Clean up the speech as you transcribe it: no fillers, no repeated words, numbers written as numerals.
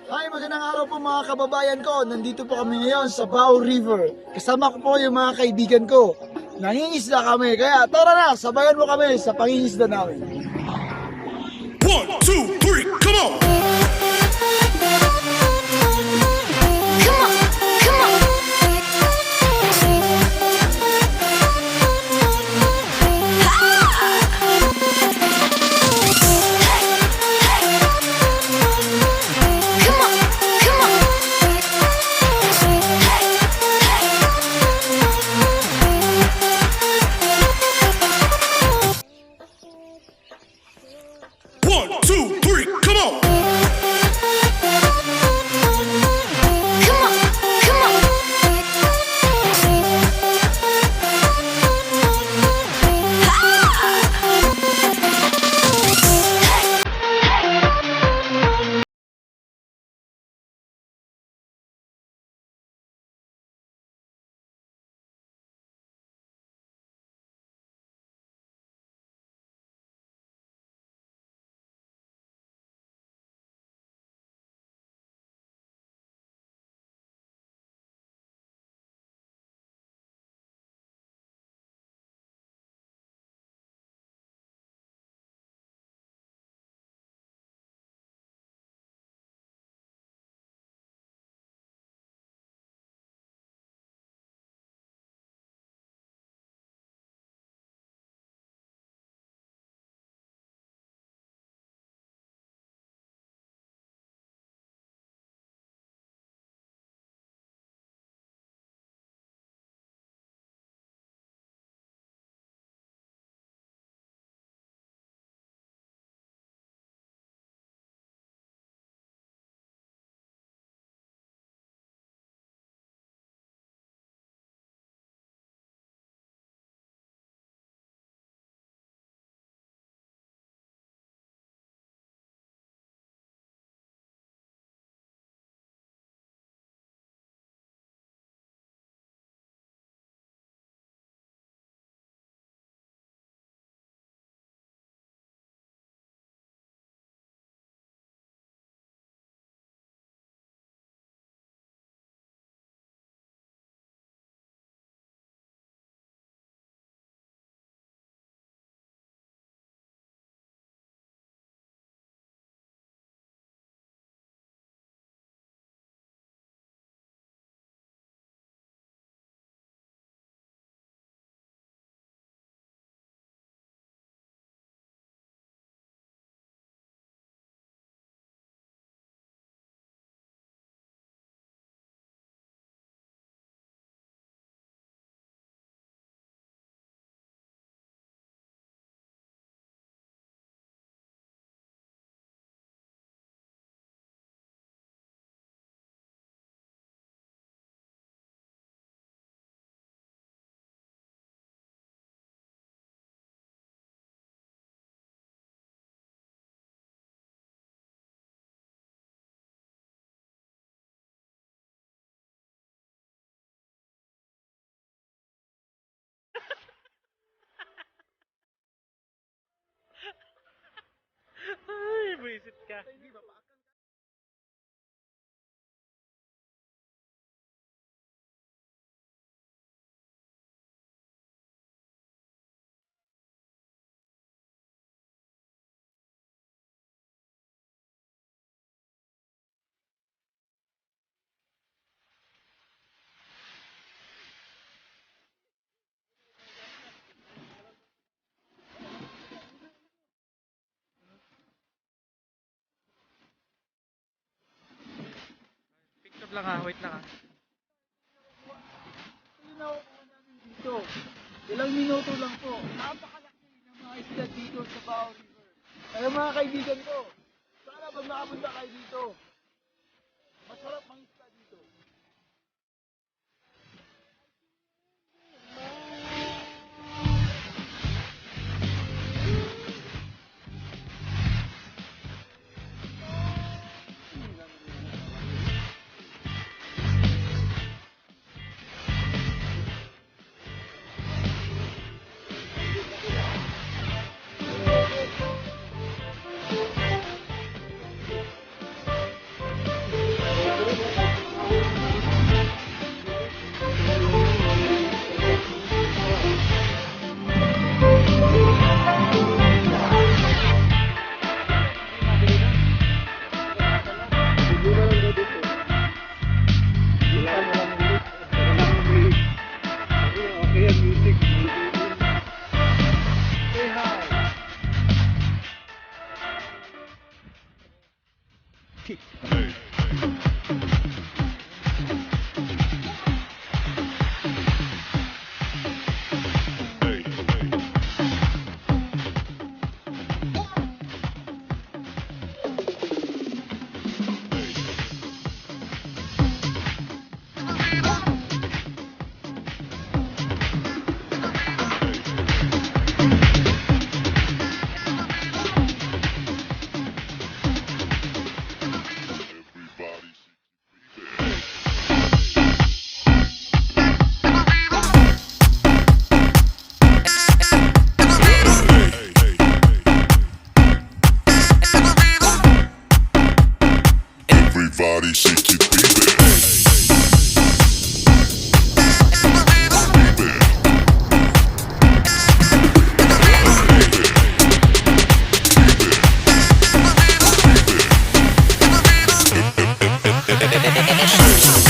Hi, magandang araw po mga kababayan ko. Nandito po kami ngayon sa Buhay River. Kasama ko po yung mga kaibigan ko. Nangingisda kami, kaya tara na, sabayan mo kami sa pangingisda namin. 1, 2, 3, come on! Ay, buisit ka. Pick up lang ha, wait lang ha. Dito. Ilang minuto lang po. Napakalaki ng mga isda dito sa Buhay River. Kaya mga kaibigan ko, sana pag nakapunta kayo dito, masarap mang isda dito. Everybody shake it, baby. Baby.